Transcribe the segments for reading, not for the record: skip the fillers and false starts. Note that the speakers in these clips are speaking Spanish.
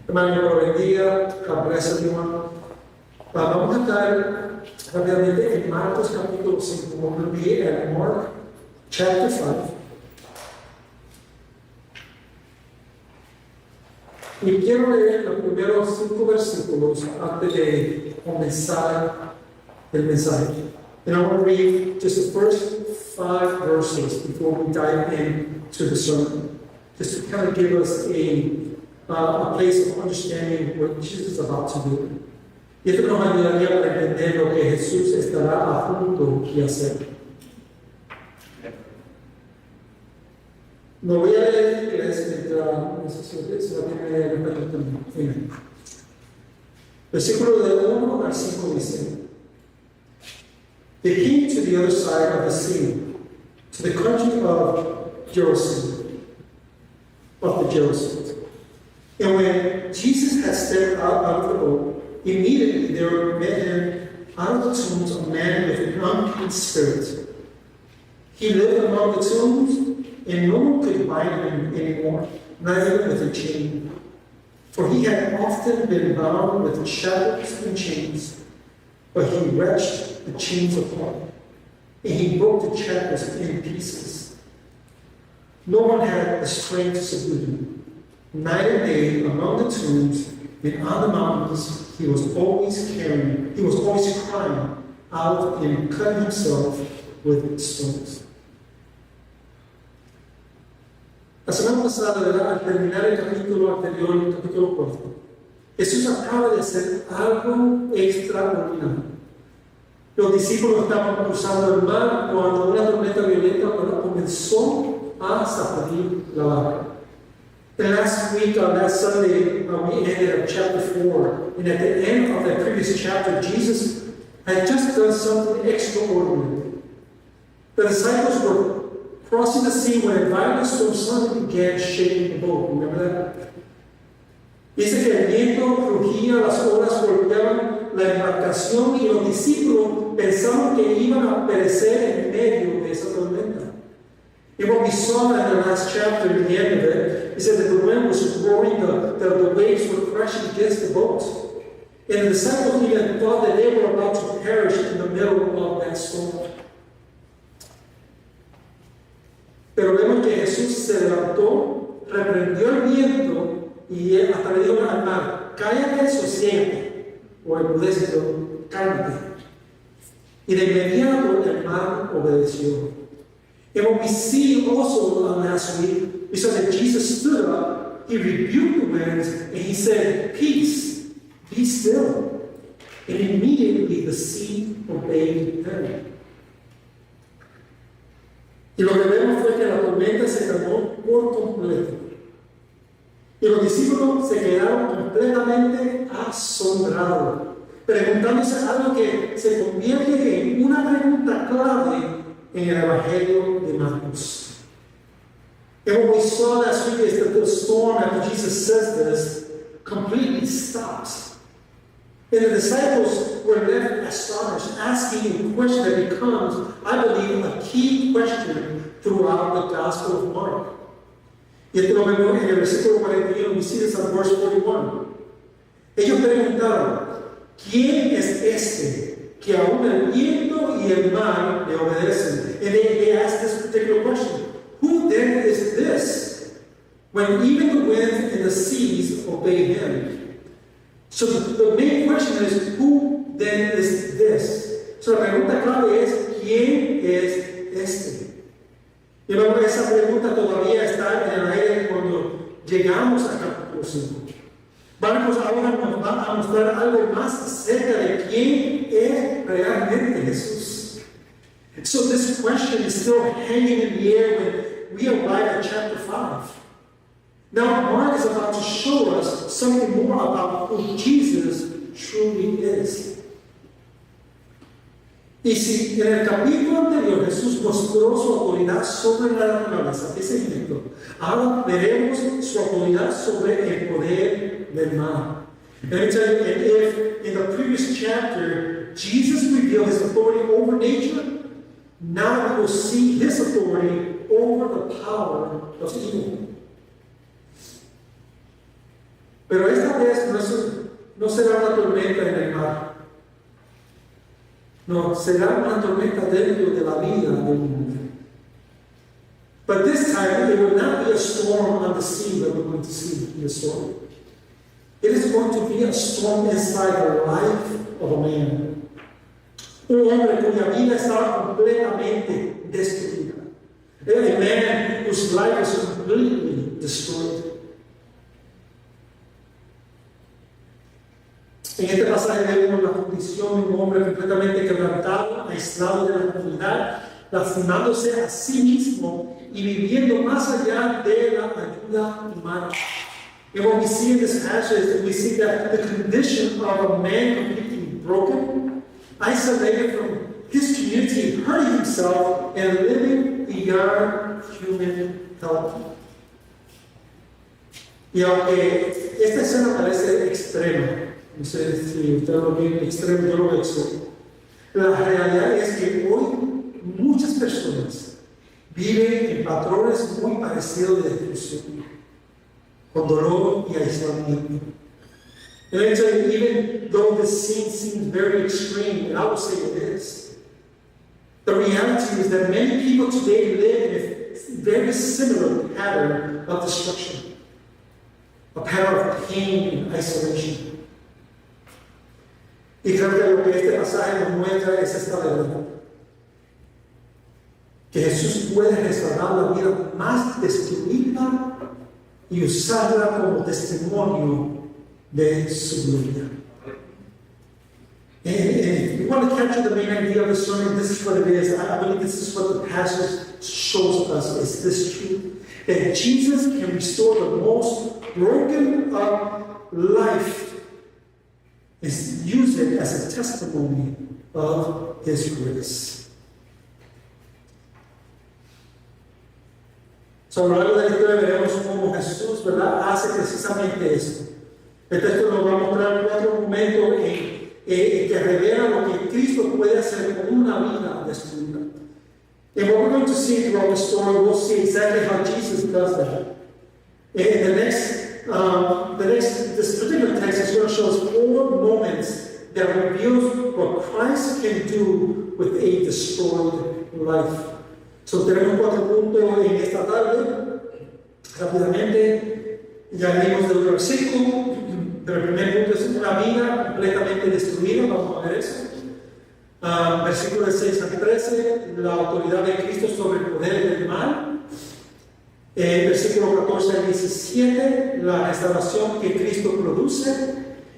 Hermano, que lo bendiga, abrazo, hermano. Vamos a estar rápidamente en Marcos capítulo 5. Vamos a leer en Mark chapter 5. Y quiero leer los primeros 5 versículos antes de comenzar el mensaje. And I want to read just the first 5 verses before we dive into the sermon, just to kind of give us a place of understanding what Jesus is about to do. Y esto nos ayudaría para entender lo que Jesús estará a punto de hacer. No voy a leer en inglés mientras se la tiene en español también. Versículo de 1 al 5 dice: They came to the other side of the sea, to the country of Jerusalem, of the Gerasenes. And when Jesus had stepped out of the boat, immediately there met him out of the tombs a man with an unclean spirit. He lived among the tombs, and no one could bind him anymore, neither with a chain. For he had often been bound with shackles and chains, but he wrenched the chains apart, and he broke the shackles in pieces. No one had the strength to subdue him. Night and day among the tombs and on the mountains, he was always crying out and cutting himself with stones. La semana pasada, al terminar el capítulo anterior, el capítulo 4, Jesús acaba de hacer algo extraordinario. Los discípulos estaban cruzando el mar cuando una tormenta violenta comenzó a sacudir la barca. And last week, last Sunday, we ended up chapter 4. And at the end of that previous chapter, Jesus had just done something extraordinary. The disciples were crossing the sea when a violent storm suddenly began shaking the boat. Remember that? Dice que el viento crujía, las olas golpeaban la embarcación y los discípulos pensaban que iban a perecer en medio de esa tormenta. And what we saw in the last chapter, at the end of it, is that the wind was roaring, the waves were crashing against the boat. And the disciples even thought that they were about to perish in the middle of that storm. Pero vemos que Jesús se levantó, reprendió el viento y hasta le dijo al mar: cállate, sosiégate, o enmudece, cálmate. Y de inmediato el mar obedeció. And what we see also last week, we saw that Jesus stood up, he rebuked the winds, and he said, "Peace, be still." And immediately the sea obeyed him. Y lo que vemos fue que la tormenta se calmó por completo. Y los discípulos se quedaron completamente asombrados, preguntándose algo que se convierte en una pregunta clave en el Evangelio de Marcos. And what we saw last week is that the storm, after Jesus says this, completely stops. And the disciples were left astonished, asking a question that becomes, I believe, a key question throughout the Gospel of Mark. Y esto lo vemos en el versículo 41, we see this on verse 41. Ellos preguntaron: ¿quién es este que aún el viento y el mar le obedecen? And they asked this particular question: who then is this, when even the winds and the seas obey him? So the main question is, who then is this? So la pregunta clave es, ¿quién es este? Y luego esa pregunta todavía está en el aire cuando llegamos al capítulo 5. Marcos ahora nos va a mostrar algo más acerca de quién es realmente Jesús. So this question is still hanging in the air when we arrive at chapter 5. Now Mark is about to show us something more about who Jesus truly is. Y si en el capítulo anterior Jesús mostró su autoridad sobre la naturaleza, ese ejemplo, ahora veremos su autoridad sobre el poder del mal. And let me tell you, and if in the previous chapter Jesus revealed his authority over nature, now we will see his authority over the power of evil. Pero esta vez no será una tormenta en el mar. No, será una tormenta dentro de la vida del mundo. But this time, it will not be a storm on the sea that we're going to see in the story. It is going to be a storm inside the life of a man. Un hombre cuya vida estaba completamente destruida. A man whose life was completely destroyed. En este pasaje vemos la condición de un hombre completamente quebrantado, aislado de la comunidad, lastimándose a sí mismo y viviendo más allá de la ayuda humana. And what we see in this passage is we see that the condition of a man completely broken, isolated from his community, hurting himself, and living beyond human help. Y aunque esta escena parece extrema, no sé si usted lo ve extremo, yo lo veo. La realidad es que hoy muchas personas viven en patrones muy parecidos de destrucción, con dolor y aislamiento. And I tell you, even though this scene seems very extreme, and I will say it is, the reality is that many people today live in a very similar pattern of destruction, a pattern of pain and isolation. Y creo que lo que este pasaje nos muestra es esta verdad. Que Jesús puede restaurar la vida más destruida y usarla como testimonio de su gloria. And if you want to capture the main idea of the sermon, this is what it is. I believe this is what the passage shows us, is this truth. That Jesus can restore the most broken up life and use it as a testimony of His grace. So, a lo largo de la historia veremos cómo Jesús, ¿verdad?, hace precisamente esto. El texto nos va a mostrar 4 momentos que revelan lo que Cristo puede hacer con una vida destruida. And what we're going to see throughout the story, we'll see exactly how Jesus does that. In this particular text is going to show us 4 moments that reveals what Christ can do with a destroyed life. So tenemos 4 puntos en esta tarde. Rápidamente, ya leímos del versículo. Pero el primer punto es una vida completamente destruida. Vamos a ver eso. Versículos 6 al 13, la autoridad de Cristo sobre el poder del mal. Versículo 14 al 17, la restauración que Cristo produce.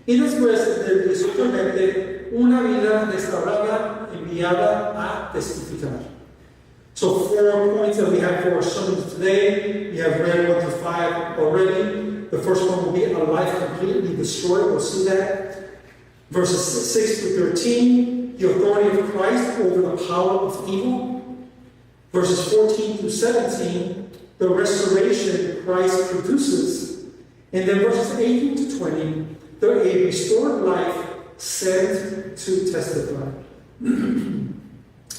Y después del 18 al 20, una vida restaurada enviada a testificar. So 4 points that we have for our sermon today. We have read 1 to 5 already. The first one will be a life completely destroyed. We'll see that. Verses 6 to 13, the authority of Christ over the power of evil. Verses 14 to 17, the restoration Christ produces. And then verses 18 to 20, a restored life sent to testify.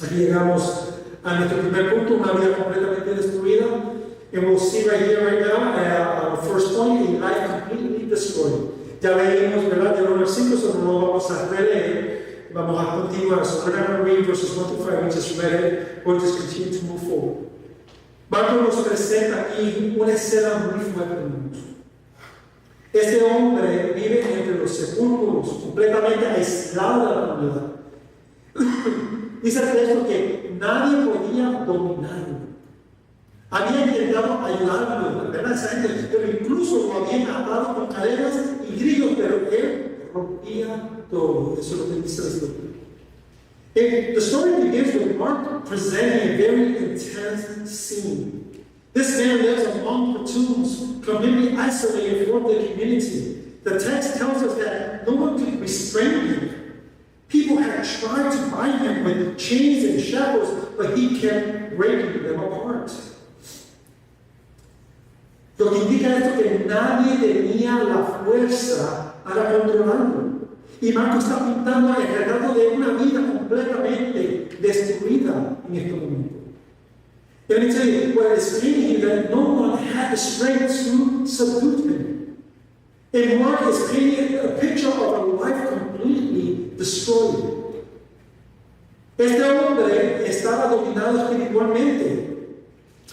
Aquí llegamos a nuestro primer punto, una vida completamente destruida. And we'll see right here, right now, our first point, a life completely destroyed. Ya leímos, ¿verdad?, de los versículos, so no lo vamos a releer. Vamos a continuar. So we're not going to read verses 1 to 5. We just read it. We'll just continue to move forward. Marcos nos presenta aquí una escena muy fuerte. Este hombre vive entre los sepulcros, completamente aislado de la comunidad. Dice el texto que nadie podía dominarlo. Había intentado ayudarlo, ¿verdad?, esa gente, pero incluso lo habían atado con cadenas y grillos, pero él rompía todo. Eso es lo que dice la historia. The story begins with Mark presenting a very intense scene. This man lives among the tombs, completely isolated from the community. The text tells us that no one could restrain him. People had tried to bind him with chains and shackles, but he kept breaking them apart. Lo que indica esto que nadie tenía la fuerza para controlarlo. Y Marcos está pintando el retrato de una vida completamente destruida en este momento. Let me tell you, what is meaning that no one had the strength to subdue him. And Mark is painting a picture of a life completely destroyed. Este hombre estaba dominado espiritualmente,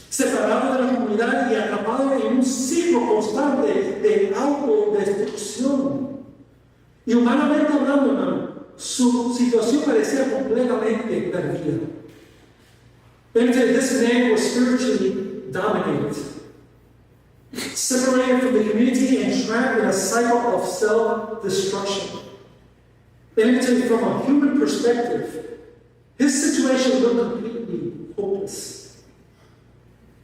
separado de la comunidad y atrapado en un ciclo constante de autodestrucción. Y humanamente hablando, hermano, su situación parecía completamente perdida. This man was spiritually dominated, separated from the community and trapped in a cycle of self-destruction. And from a human perspective, his situation looked completely hopeless.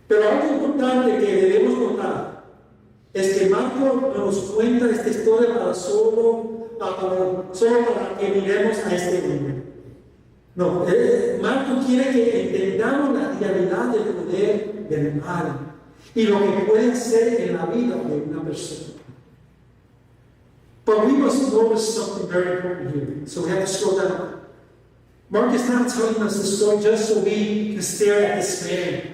Pero algo importante que debemos notar es que Marco no nos cuenta esta historia solo para que miremos a este hombre. No, Marco quiere que entendamos la realidad del poder del mal y lo que puede hacer en la vida de una persona. But we must notice something very important here, so we have to slow down. Mark is not telling us the story just so we can stare at this man.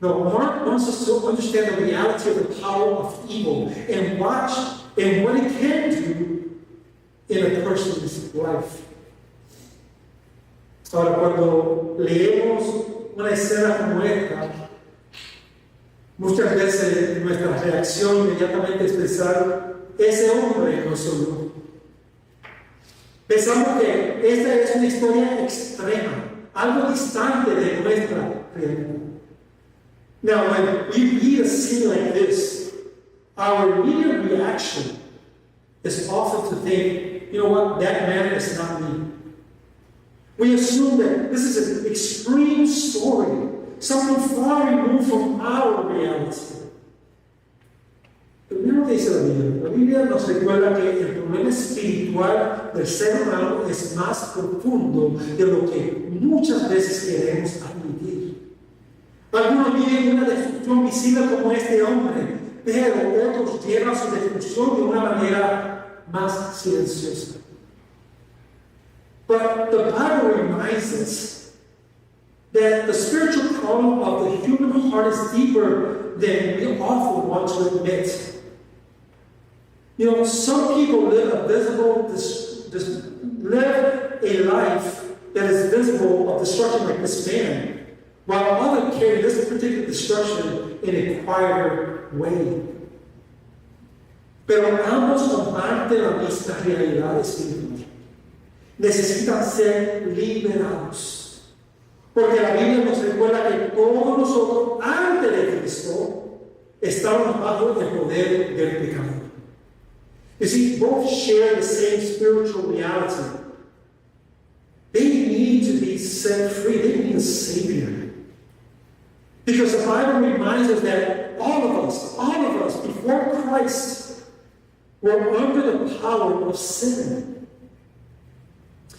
No, Mark wants us to understand the reality of the power of evil and watch and what it can do in a person's life. Ahora, cuando leemos una escena como esta, muchas veces nuestra reacción inmediatamente es pensar, ese hombre no soy yo. Pensamos que esta es una historia extrema, algo distante de nuestra realidad. Now, when we read a scene like this, our immediate reaction is often to think, you know what, that man is not me. We assume that this is an extreme story, something far removed from our reality. Pero mira lo que dice la Biblia. La Biblia nos recuerda que el problema espiritual del ser humano es más profundo de lo que muchas veces queremos admitir. Algunos viven una destrucción visible como este hombre, pero otros llevan su destrucción de una manera más silenciosa. But the Bible reminds us that the spiritual problem of the human heart is deeper than we often want to admit. You know, some people live live a life that is visible of destruction like this man, while others carry this particular destruction in a quieter way. Pero ambos comparten la misma realidad espiritual. Necesitan ser liberados. Porque la Biblia nos recuerda que todos nosotros, antes de Cristo, estábamos bajo el poder del pecado. You see, both share the same spiritual reality. They need to be set free. They need a Savior. Because the Bible reminds us that all of us, before Christ, were under the power of sin.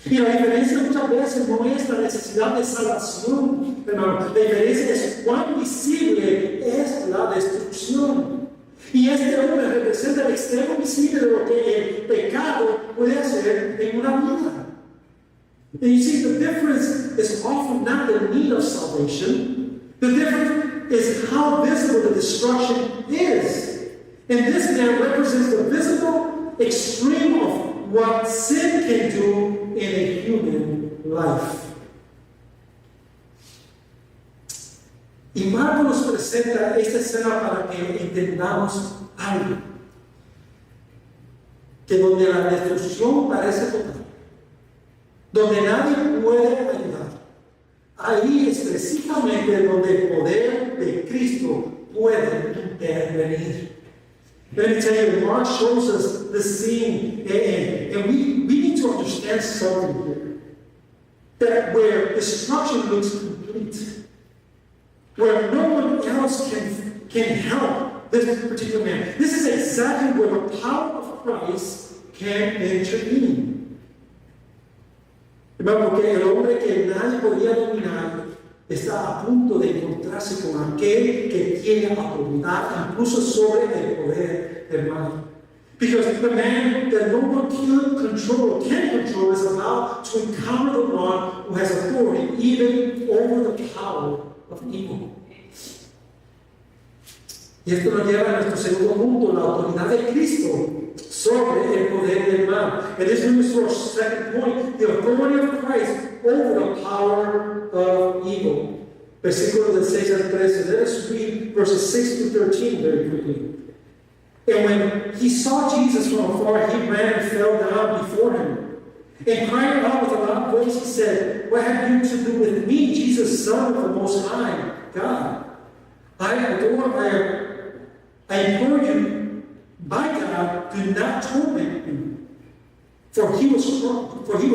Y la diferencia muchas veces no es la necesidad de salvación, hermano. La diferencia es cuán visible es la destrucción. Y este hombre representa el extremo visible de lo que el pecado puede hacer en una vida. And you see, the difference is often not the need of salvation. The difference is how visible the destruction is. And this man represents the visible extreme of what sin can do in a human life. Y Marco nos presenta esta escena para que entendamos algo. Que donde la destrucción parece total, donde nadie puede ayudar, ahí es precisamente donde el poder de Cristo puede intervenir. Let me tell you, Mark shows us the scene, and we need to understand something here. That where destruction looks complete, where no one else can help this particular man. This is exactly where the power of Christ can intervene. Hermano, porque el hombre que nadie podía dominar está a punto de encontrarse con aquel que tiene autoridad, incluso sobre el poder del mal. Because the man that no one can control is about to encounter the one who has authority even over the power of evil. Y esto nos lleva a nuestro segundo punto, la autoridad autoridad de Cristo sobre el poder del mal. And this brings to our second point, the authority of Christ over the power of evil. Versículos del 6 al 13. Let us read verses 6 to 13 very quickly. And when he saw Jesus from afar, he ran and fell down before him. And crying out with a loud voice, he said, "What have you to do with me, Jesus, Son of the Most High God? I implore you, by God, do not torment me." For he was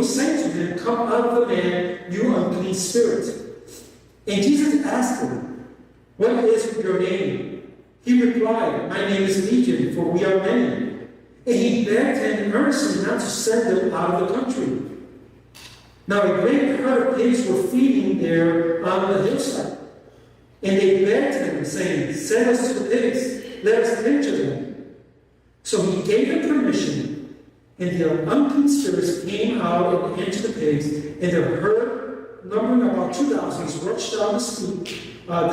saying to him, "Come out of the man, you unclean spirit." And Jesus asked him, "What is your name?" He replied, "My name is Legion, for we are many." And he begged him earnestly not to send them out of the country. Now a great herd of pigs were feeding there on the hillside. And they begged him, saying, "Send us to the pigs, let us enter them." So he gave them permission, and the unclean spirits came out and entered the pigs, and the herd, numbering about 2,000, rushed down the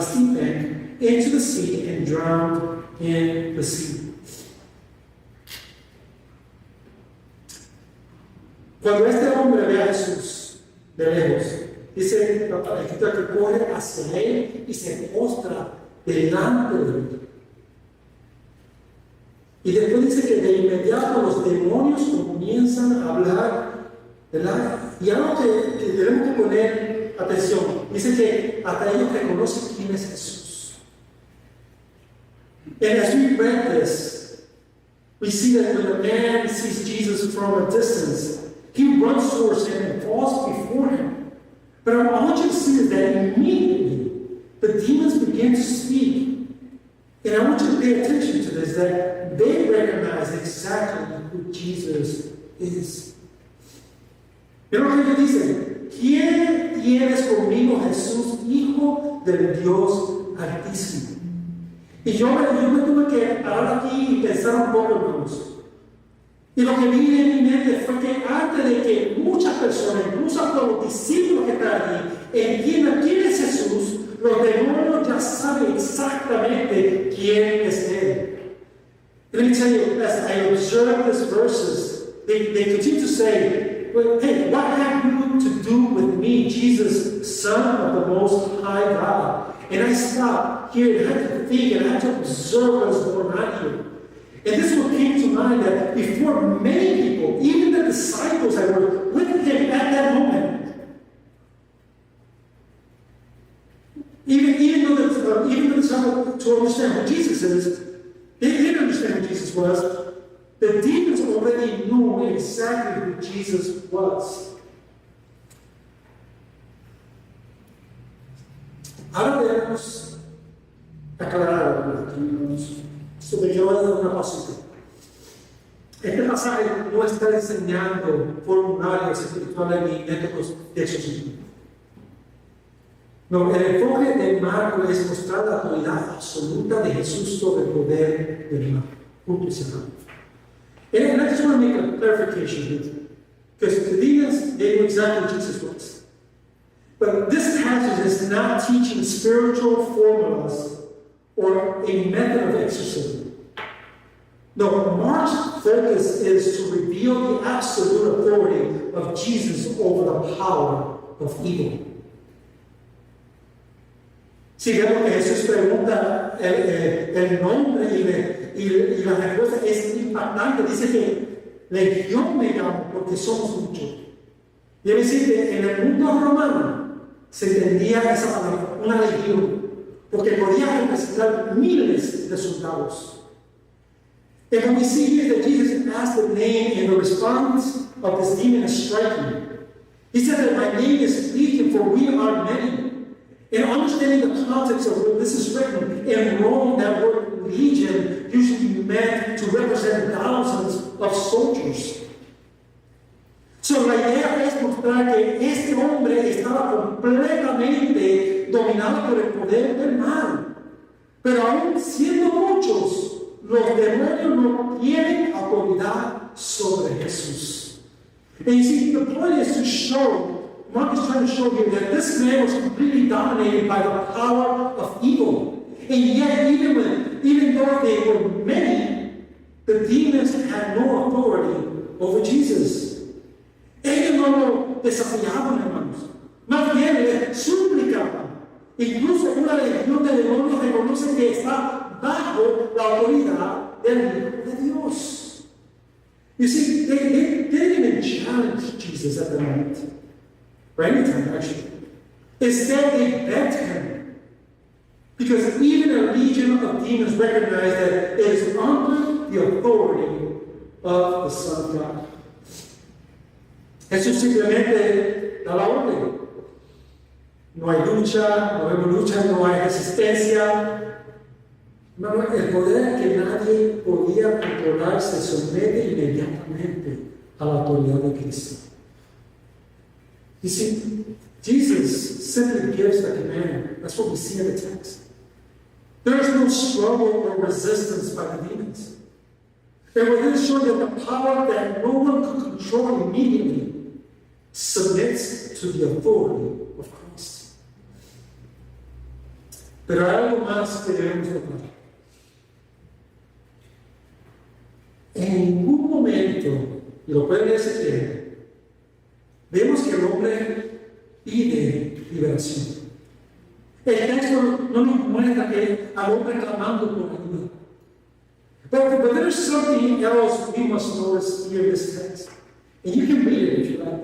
steep bank into the sea and drowned in the sea. Cuando este hombre ve a Jesús de lejos, dice la escritura que corre hacia él y se postra delante de él. Y después dice que de inmediato los demonios comienzan a hablar, ¿verdad? Y algo que tenemos que poner atención, dice que hasta ellos reconocen quién es Jesús. And as we read this, we see that when the man sees Jesus from a distance, he runs towards him and falls before him. But I want you to see is that immediately the demons begin to speak. And I want you to pay attention to this, that they recognize exactly who Jesus is. Pero lo que ellos dicen, ¿quién tienes conmigo, Jesús, Hijo del Dios Altísimo? Y yo me tuve que parar aquí y pensar un poco, hermanos. Y lo que vi en mi mente fue que antes de que muchas personas, incluso hasta los discípulos que están allí, entiendan quién es Jesús, los demonios ya saben exactamente quién es Él. Let me tell you, as I observe these verses, they continue to say, well, "Hey, what have you to do with me, Jesus, Son of the Most High God?" And I stopped here and I had to think and I had to observe what is going on here. And this is what came to mind, that before many people, even the disciples that were with him at that moment, even though the disciples to understand who Jesus is, they didn't understand who Jesus was. The demons already knew exactly who Jesus was. Ahora debemos aclarar algo aquí, hermanos. Esto me lleva a dar una pasita. Este pasaje no está enseñando formularios espirituales ni métodos de exorcismo. No, el enfoque de Marco es mostrar la autoridad absoluta de Jesús sobre el poder del mal. Punto y cerrado. And I just want to make a clarification here. Because the demons, they knew exactly who Jesus was. But this passage is not teaching spiritual formulas or a method of exorcism. No, Mark's focus is to reveal the absolute authority of Jesus over the power of evil. Si vemos que Jesús pregunta el nombre y la respuesta es impactante, dice que legión me llamo porque somos muchos. Debe decir que en el mundo romano se entendía esa palabra, una legión, porque podía representar miles de soldados. And when we see here that Jesus asked the name and the response of this demon is striking. He said that my name is Legion, for we are many. And understanding the context of where this is written, in Rome, that word legion usually meant to represent thousands of soldiers. So la idea es mostrar que este hombre estaba completamente dominado por el poder del mal. Pero aún siendo muchos, los demonios no tienen autoridad sobre Jesús. And you see, the point is to show, Mark is trying to show here that this man was completely dominated by the power of evil. And yet, even though they were many, The demons had no authority over Jesus. Ellos no lo desafiaban, hermanos. Más bien le suplicaban. Incluso una legión de demonios reconoce que está bajo la autoridad del Hijo de Dios. You see, they didn't even challenge Jesus at the moment. Or any time, actually. Instead, they begged him. Because even a legion of demons recognized that it is under the authority of the Son of God. Jesús simplemente da la orden. No hay lucha, no vemos lucha, no hay resistencia. Hermano, el poder que nadie podía controlar se somete inmediatamente a la autoridad de Cristo. You see, Jesus simply gives the command. That's what we see in the text. There is no struggle or resistance by the demons. And we're going to show that the power that no one could control immediately submits to the authority of Christ. Pero hay algo más que debemos notar. En ningún momento, y lo pueden leer si quieren, vemos que el hombre pide liberación. El texto no nos muestra que al hombre clamando por ayuda. But there's something else we must notice here in this text. And you can read it if you like.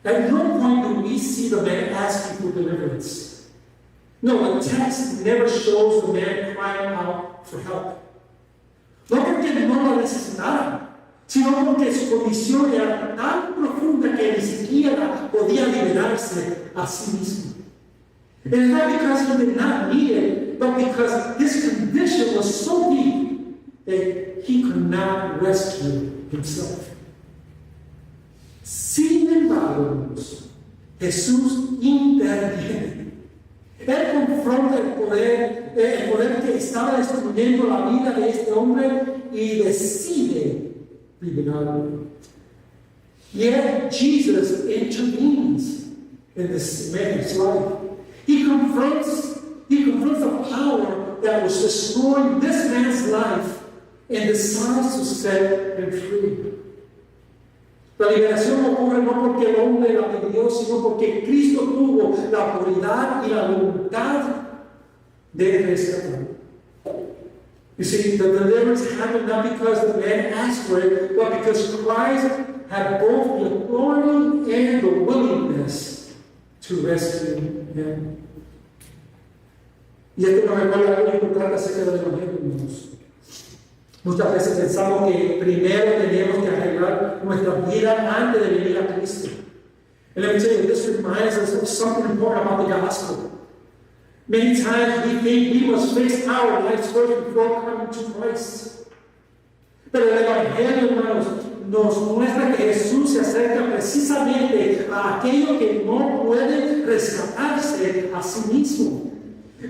At no point do we see the man asking for deliverance. No, the text never shows the man crying out for help. No porque no lo necesitara, sino porque su condición era tan profunda que ni siquiera podía liberarse a sí mismo. It is not because he did not need it, but because his condition was so deep that he could not rescue himself. Sin embargo, Jesús interviene. Él confronta el poder que estaba destruyendo la vida de este hombre y decide liberarlo. Yet Jesus intervenes in this man's life. He confronts the power that was destroying this man's life and decides to set him free. La liberación ocurre no porque el hombre la pidió, sino porque Cristo tuvo la autoridad y la voluntad de rescatar. You see, the deliverance happened not because the man asked for it, but because Christ had both the authority and the willingness to rescue him. Y esto nos recuerda algo importante acerca del Evangelio, hermanos. Muchas veces pensamos que primero tenemos que arreglar nuestra vida antes de venir a Cristo. And let me tell you, this reminds us of something important about the gospel. Many times we think we must fix our lives first before coming to Christ. Pero el Evangelio, hermanos, nos muestra que Jesús se acerca precisamente a aquello que no puede rescatarse a sí mismo.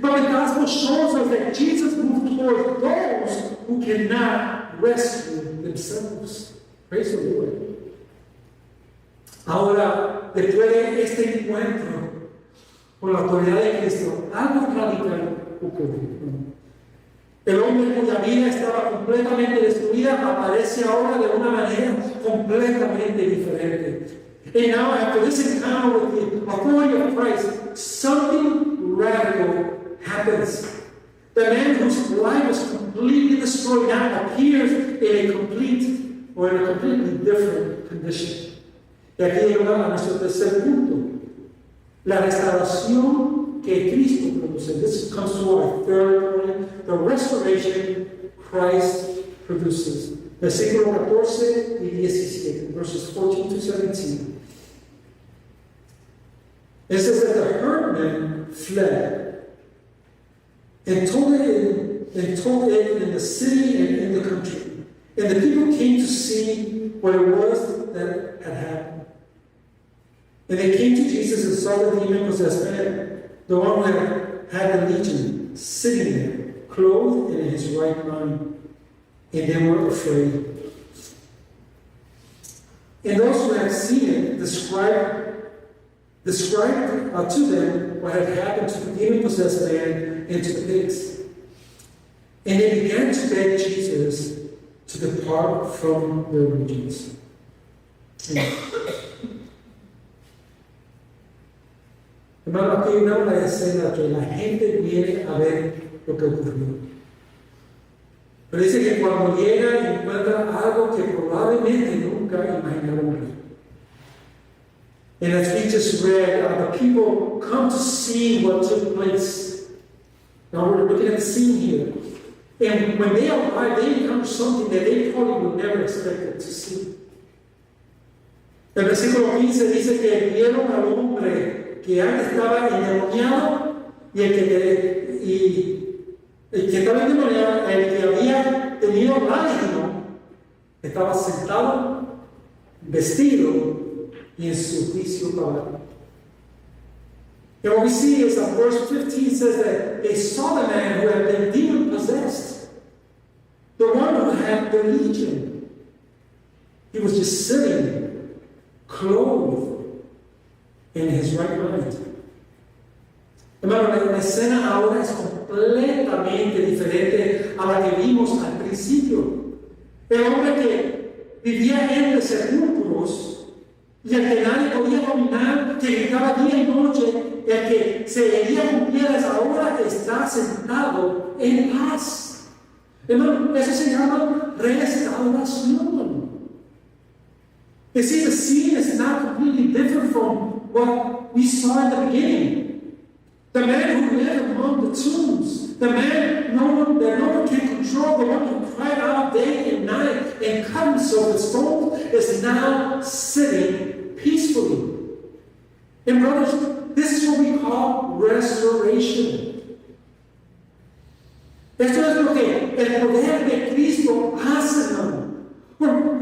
But the gospel shows us that Jesus moved towards those who cannot rescue themselves. Praise the Lord. Ahora, después de este encuentro con la autoridad de Cristo, algo radical ocurrió. El hombre cuya vida estaba completamente destruida aparece ahora de una manera completamente diferente. And now, after this encounter with the authority of Christ, something radical happens. The man whose life was completely destroyed now appears in a completely different condition. Y aquí llegamos a nuestro tercer punto. La restauración que Cristo produce. This comes to our third point. The restoration Christ produces. Versículo 14 y 17. Verses 14 to 17. It says that the herdmen fled and told it in the city and in the country. And the people came to see what it was that had happened. And they came to Jesus and saw the demon-possessed man, the one who had the legion, sitting there, clothed and in his right mind. And they were afraid. And those who had seen it described to them what had happened to the demon-possessed man and to the pigs. And they began to beg Jesus depart from their regions. Hermano, aquí hay una escena que la gente viene a ver lo que ocurrió. Pero dice que cuando llega encuentra algo que probablemente nunca imaginaron ver. And as we just read, the people come to see what took place. Now we're looking at the scene here. And when they arrive, they encounter something that they probably would never expect to see. El versículo 15 dice que vieron al hombre que antes estaba endemoniado y el que estaba endemoniado, el que había tenido lágrima, estaba sentado, vestido y en su juicio pagano. And what we see is that verse 15 says that they saw the man who had been demon possessed, the one who had the legion. He was just sitting, clothed in his right mind. Hermano, la escena ahora es completamente diferente a la que vimos al principio. El hombre que vivía entre sepulcros y el que nadie podía dominar, que gritaba día y noche, el que se hería con piedras, ahora está sentado en paz. Hermano, eso se llama restauración. You see, the scene is not completely different from what we saw in the beginning. The man who lived among the tombs, the man that no one can control, the one who cried out day and night and cut himself with stones, is now sitting peacefully. And brothers, this is what we call restoration. Esto es lo que el poder de Cristo hace, hermano.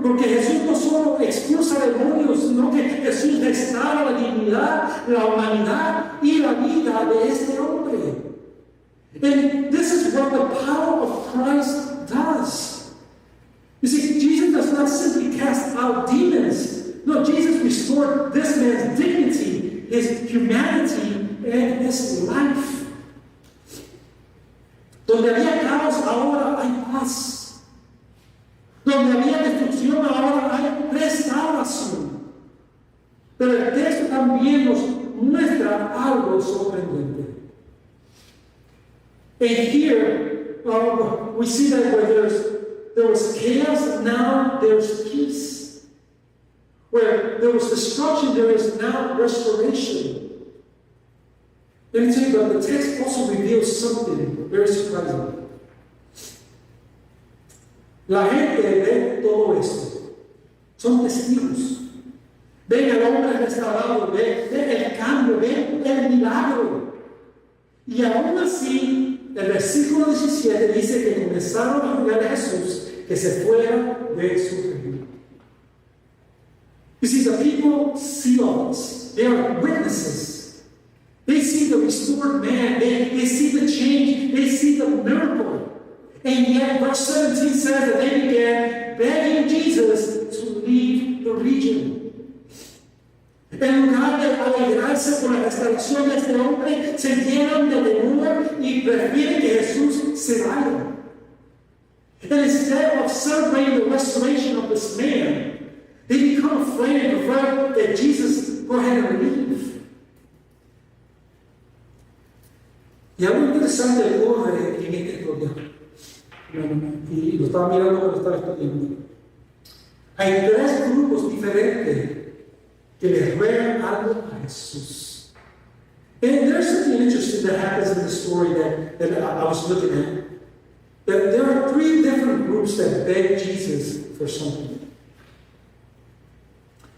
Porque Jesús no solo expulsa demonios, sino que Jesús restaura la dignidad, la humanidad y la vida de este hombre. And this is what the power of Christ does. You see, Jesus does not simply cast out demons. No, Jesus restored this man's dignity, his humanity, and his life. Donde había caos, ahora hay paz. Donde había destrucción, ahora hay restauración. Pero el texto también nos muestra algo sorprendente. And here, we see that where there was chaos, now there's peace. Where there was destruction, there is now restoration. Let me tell you, but the text also reveals something very surprising. La gente ve todo esto. Son testigos. Ven al hombre restaurado, ven el cambio, ven el milagro. Y aún así, el versículo 17 dice que comenzaron a jugar a Jesús que se fuera de su reino. You see, the people see all this. They are witnesses. They see the restored man. They see the change. They see the miracle. And yet, verse 17 says that they began begging Jesus to leave the region. En lugar de alegrarse por la restauración de este hombre, se llenan de temor y prefieren que Jesús se vaya. And instead of celebrating the restoration of this man, they become afraid and prefer that Jesus go ahead and leave. Y algo interesante ocurre en esta historia. Y lo estaba mirando cuando estaba estudiando. Hay tres grupos diferentes que le ruegan algo a Jesús. And there's something interesting that happens in the story that I was looking at. That there are three different groups that beg Jesus for something.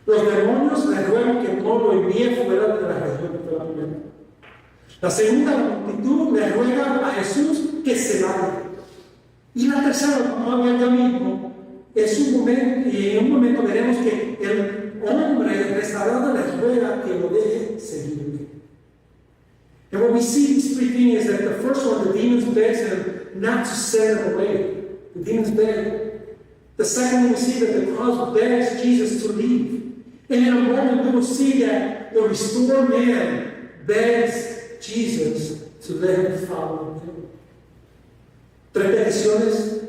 Los demonios le ruegan que no lo envíe fuera de la región de la primera. La segunda, la multitud le ruega a Jesús que se vaya. Y la tercera, como había ya mismo, es un momento, y en un momento veremos que el hombre restaurado le ruega que lo deje seguirle. And what we see in these three things is that the first one, the demons beg him not to send him away. The demons beg. The second one, we see that the crowd begs Jesus to leave. And in a moment, we will see that the restored man begs Jesus to let him follow him. Tres peticiones.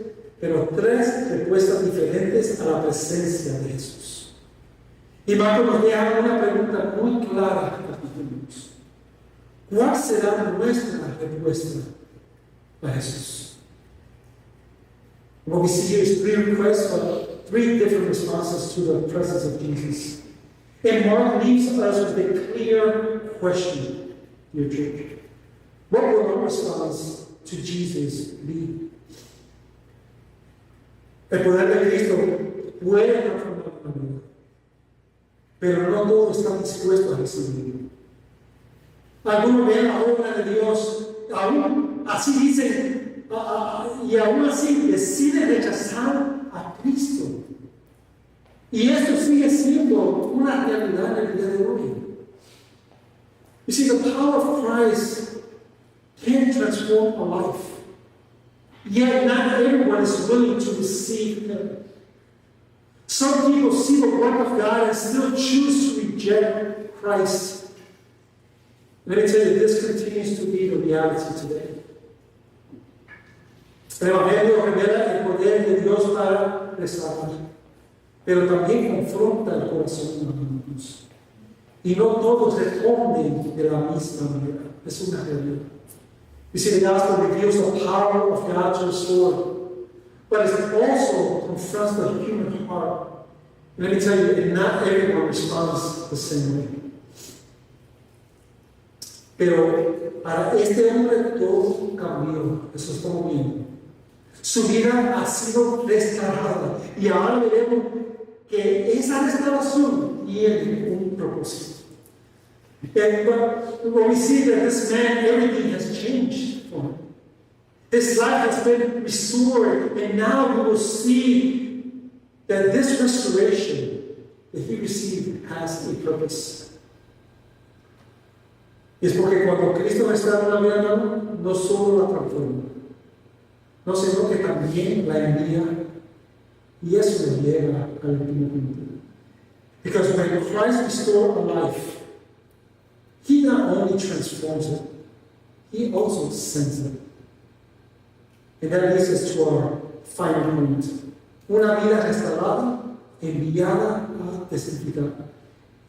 pero 3 respuestas diferentes a la presencia de Jesús. Y Marcos nos deja una pregunta muy clara a nosotros. ¿Cuál será nuestra respuesta a Jesús? What we see here is 3 requests, but 3 different responses to the presence of Jesus. And Mark leaves us with a clear question, dear church. What will our response to Jesus be? El poder de Cristo puede transformar la vida, pero no todos están dispuestos a recibirlo. Algunos ven la obra de Dios, aún así dicen, y aún así deciden rechazar a Cristo. Y esto sigue siendo una realidad en el día de hoy. You see, the power of Christ can transform a life. Yet not everyone is willing to receive Him. Some people see the work of God and still choose to reject Christ. Let me tell you, this continues to be the reality today. El Evangelio revela el poder de Dios para restaurar, pero también confronta el corazón de nosotros. Y no todos responden de la misma manera. Es una realidad. You see, the gospel reveals the power of God to restore, but it also confronts the human heart. And let me tell you, not everyone responds the same way. Pero para este hombre todo cambió, eso estamos viendo. Su vida ha sido restaurada y ahora veremos que esa restauración tiene un propósito. But when we see that this man, everything has changed for him. His life has been restored, and now we will see that this restoration that he received has a purpose. Es porque cuando Cristo restaura una vida, no solo la transforma, no sino que también la envía, y eso nos lleva al último punto. Because when Christ restores a life, He not only transforms it, He also sends it. And that leads us to our final point. Una vida restaurada, enviada a testificar.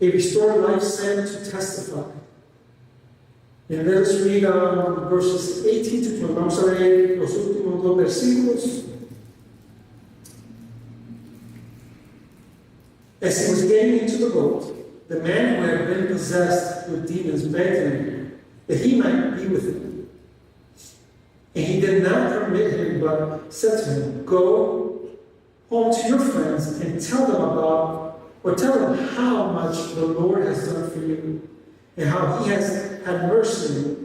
A restored life sent to testify. And let us read verses 18 to 20. Vamos a leer los últimos 2 versículos. As he was getting into the boat, the man who had been possessed with demons begged him that he might be with him. And he did not permit him, but said to him, "Go home to your friends and tell them how much the Lord has done for you, and how He has had mercy on you."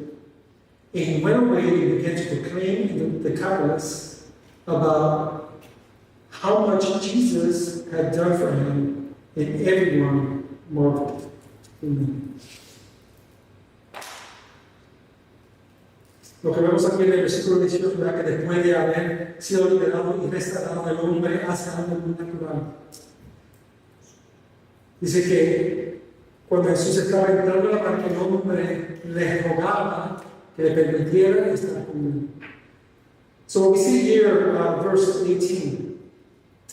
And he went away and began to proclaim in the Decapolis about how much Jesus had done for him, and everyone marveled. Amen. Lo que vemos aquí en el versículo 18 es que después de haber sido liberado y restaurado, el hombre hace algo muy natural. Dice que cuando Jesús estaba entrando a la barca, el hombre le rogaba que le permitiera estar con él. So we see here, verse 18.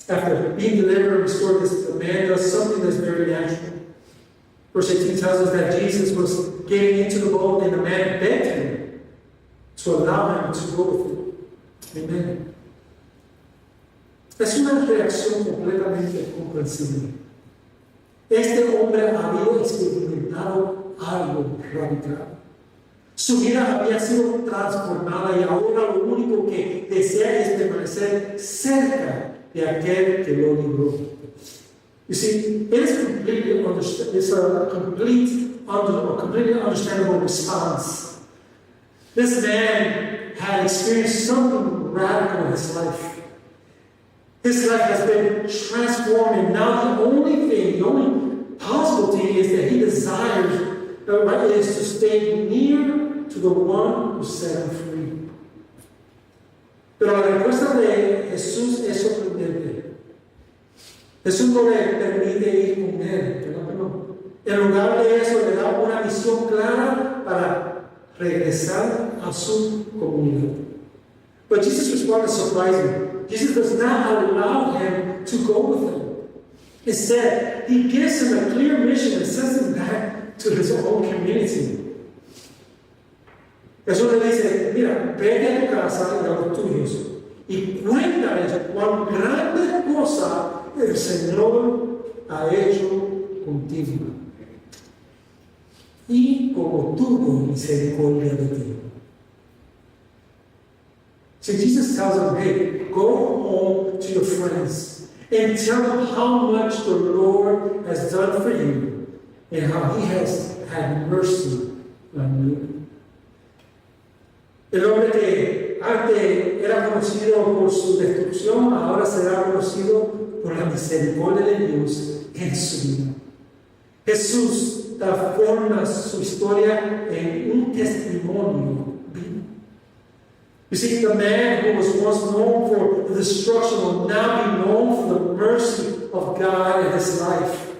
After being delivered and restored, the man does something that's very natural. Verse 18 tells us that Jesus was getting into the boat and the man begged him to allow him to go with him. Amen. Es una reacción completamente comprensible. Este hombre había experimentado algo radical. Su vida había sido transformada y ahora lo único que desea es permanecer cerca de aquel que lo libró. You see, it is a completely understandable response. This man had experienced something radical in his life. His life has been transformed, and now the only possibility is that he desires is to stay near to the one who set him free. Pero la respuesta de Jesús es sorprendente. Jesús no le permite ir con él, ¿verdad? No. En lugar de eso, le da una misión clara para regresar a su comunidad. But Jesus responded surprisingly. Jesus does not allow him to go with him. Instead, he gives him a clear mission and sends him back to his own community. Jesús le dice, mira, vete a tu casa y a los tuyos y cuéntales cuán grande cosa el Señor ha hecho contigo y como tuvo misericordia de ti. So Jesus tells them, hey, go home to your friends and tell them how much the Lord has done for you and how he has had mercy on you. El hombre que antes era conocido por su destrucción, ahora será conocido por la misericordia de Dios en su vida. Jesús transforma su historia en un testimonio vivo. You see, the man who was once known for the destruction will now be known for the mercy of God in his life.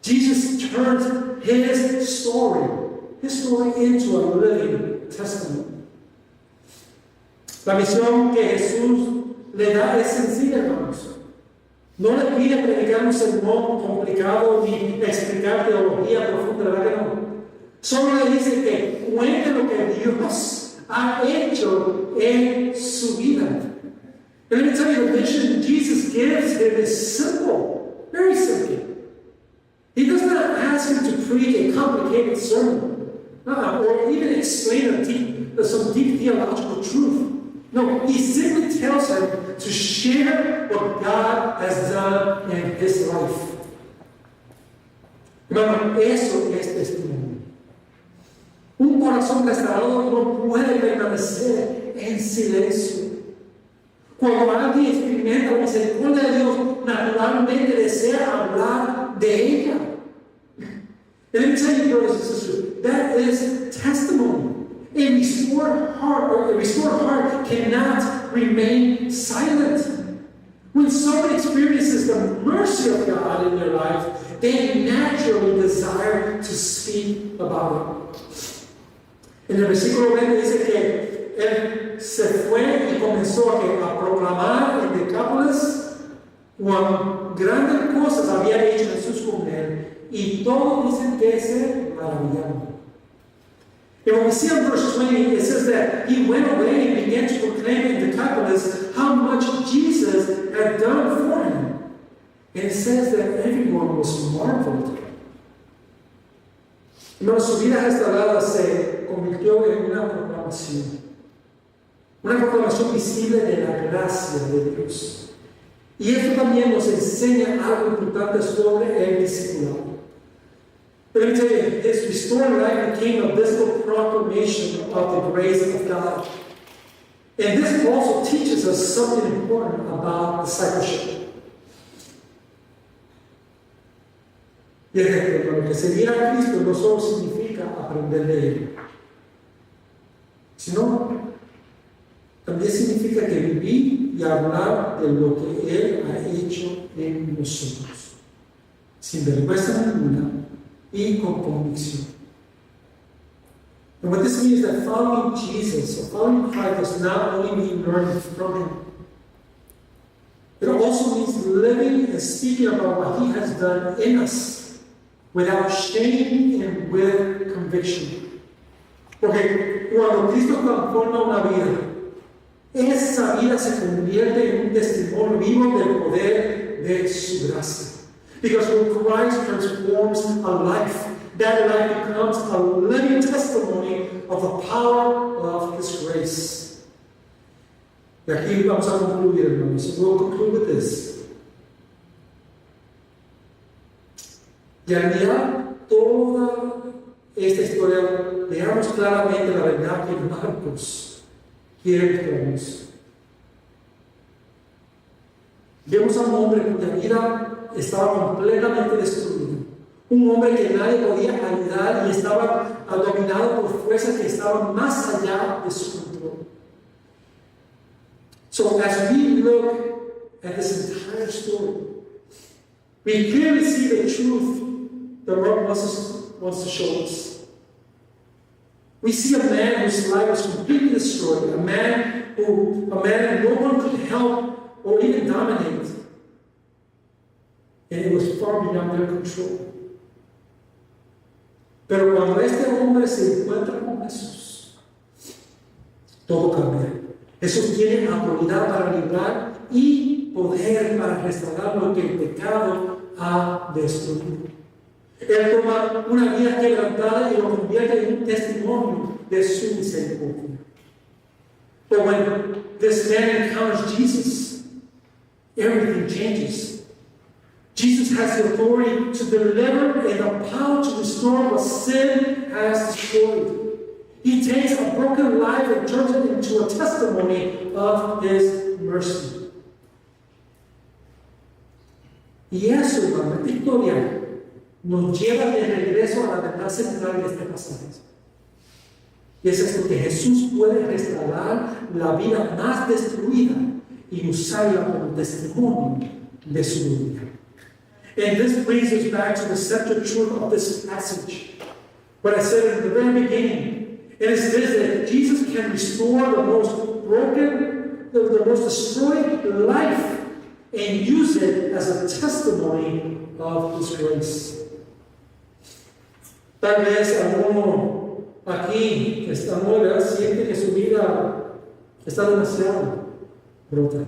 Jesus turns his story into a living testimony. La misión que Jesús le da es sencilla, hermanos. No le pide predicar un sermón complicado ni explicar teología profunda, ¿verdad que no? Solo le dice que cuente lo que Dios ha hecho en su vida. And let me tell you, the mission Jesus gives him is simple, very simple. He does not ask him to preach a complicated sermon or even explain some deep theological truth. No, he simply tells him to share what God has done in his life. Hermano, eso es testimonio. Un corazón restaurado no puede permanecer en silencio. Cuando alguien experimenta la misericordia de Dios, naturalmente desea hablar de ella. And let me tell you, brothers and sisters, that is testimony. A restored heart cannot remain silent. When someone experiences the mercy of God in their life, they naturally desire to speak about it. En el versículo 20 dice que él se fue y comenzó a proclamar en Decápolis cuán grandes cosas había hecho Jesús con él, y todos dicen que se maravillaron. And when we see in verse 20, it says that he went away and began to proclaim in Decapolis how much Jesus had done for him. And it says that everyone was marveled. Hermano, su vida restaurada se convirtió en una proclamación visible de la gracia de Dios. Y esto también nos enseña algo importante sobre el discipulado. But let me tell you, his restored life became a visible proclamation of the grace of God. And this also teaches us something important about discipleship. Y es que seguir a Cristo no solo significa aprender de Él, sino también significa que vivir y hablar de lo que Él ha hecho en nosotros, sin vergüenza ninguna y con convicción. And what this means is that following Jesus, or following Christ, does not only mean learning from Him. It also means living and speaking about what He has done in us, without shame and with conviction. Porque cuando Cristo transforma una vida, esa vida se convierte en un testimonio vivo del poder de su gracia. Because when Christ transforms a life, that life becomes a living testimony of the power of His grace. Y aquí vamos a concluir, hermanos. We'll conclude with this. Y al mirar toda esta historia, veamos claramente la verdad que Marcos quiere mostrarnos. Vemos a un hombre cuya vida estaba completamente destruida. Un hombre que nadie podía ayudar y estaba dominado por fuerzas que estaban más allá de su control. So as we look at this entire story, we clearly see the truth that God wants to show us. We see a man whose life was completely destroyed, a man a man no one could help or even dominate. And it was far beyond their control. Pero cuando este hombre se encuentra con Jesús, todo cambia. Jesús tiene autoridad para librar y poder para restaurar lo que el pecado ha destruido. Él toma una vida quebrantada y lo convierte en un testimonio de su misericordia. But when this man encounters Jesus, everything changes. Jesus has the authority to deliver and the power to restore what sin has destroyed. He takes a broken life and turns it into a testimony of His mercy. Y eso, hermano, esta historia nos lleva de regreso a la verdad central de este pasaje. Y es esto, que Jesús puede restaurar la vida más destruida y usarla como testimonio de su gloria. And this brings us back to the central truth of this passage. What I said in the very beginning, it is this, that Jesus can restore the most broken, the most destroyed life and use it as a testimony of His grace. Tal vez alguno aquí está muy, siente que su vida está demasiado rota.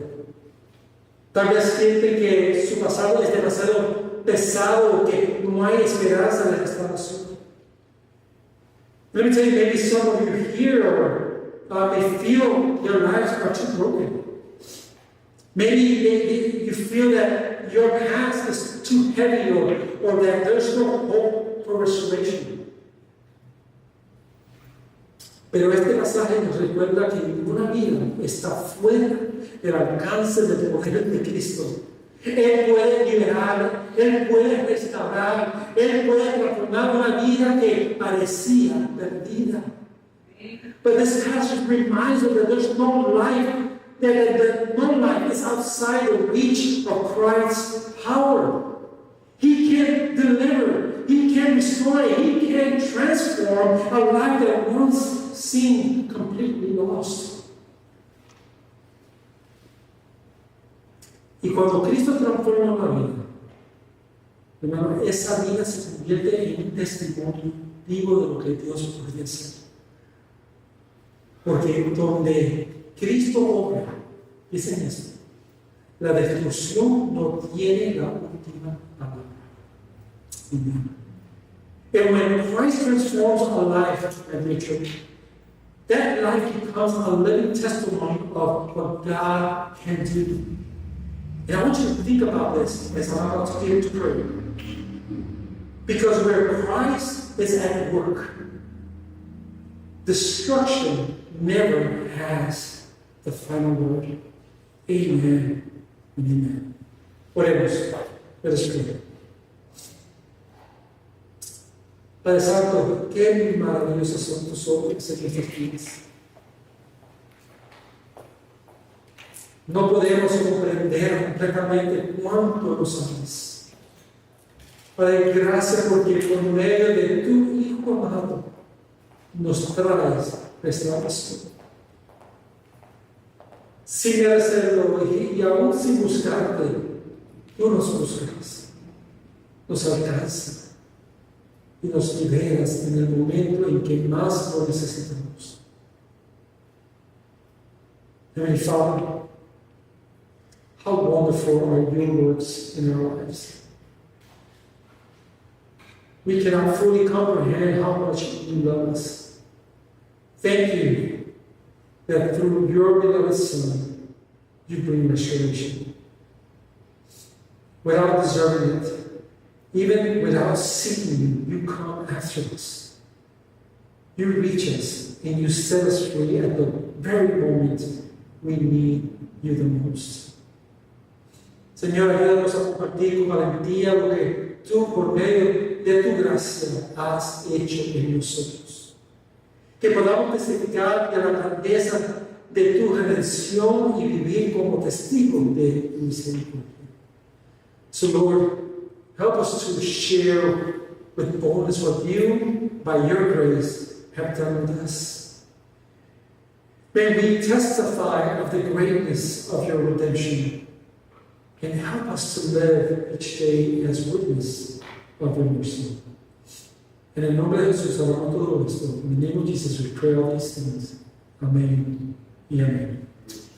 Tal vez siente que su pasado es demasiado pesado, que no hay esperanza de restauración. Let me tell you, maybe some of you here may feel your lives are too broken. Maybe you feel that your past is too heavy, or that there's no hope for restoration. Pero este pasaje nos recuerda que ninguna vida está fuera del alcance del poder de Cristo. Él puede liberar, Él puede restaurar, Él puede transformar una vida que parecía perdida. But this passage reminds us that there's no life, that no life is outside the reach of Christ's power. He can deliver, He can restore, He can transform a life that once seemed completely lost. Y cuando Cristo transforma una vida, hermano, esa vida se convierte en un testimonio vivo de lo que Dios puede hacer. Porque donde Cristo obra, dicen esto, la destrucción no tiene la última palabra. Amen. And when Christ transforms a life at the church, that life becomes a living testimony of what God can do. And I want you to think about this as I'm about to get into prayer. Because where Christ is at work, destruction never has the final word. Amen and amen. Oremos. Let us pray. Padre Santo, qué maravillosas son tus obras en nuestras vidas. No podemos comprender completamente cuánto nos amas. Padre, gracias porque por medio de tu Hijo amado nos traes restauración. Sin merecerlo y aún sin buscarte, tú nos buscas, nos alcanzas y nos liberas en el momento en que más lo necesitamos. Heavenly Father, how wonderful are your works in our lives. We cannot fully comprehend how much you love us. Thank you that through your beloved Son, you bring restoration. Without deserving it, even without seeking you, you come after us. You reach us and you set us free at the very moment we need you the most. Señor, ayúdanos a compartir con valentía lo que tú, por medio de tu gracia, has hecho en nosotros. Que podamos testificar de la grandeza de tu redención y vivir como testigos de tu misericordia. So, Lord, help us to share with boldness what you, by your grace, have done with us. May we testify of the greatness of your redemption and help us to live each day as witness of your mercy. En el nombre de Jesús hablamos todo esto. In the name of Jesus we pray all these things. Amén y amén.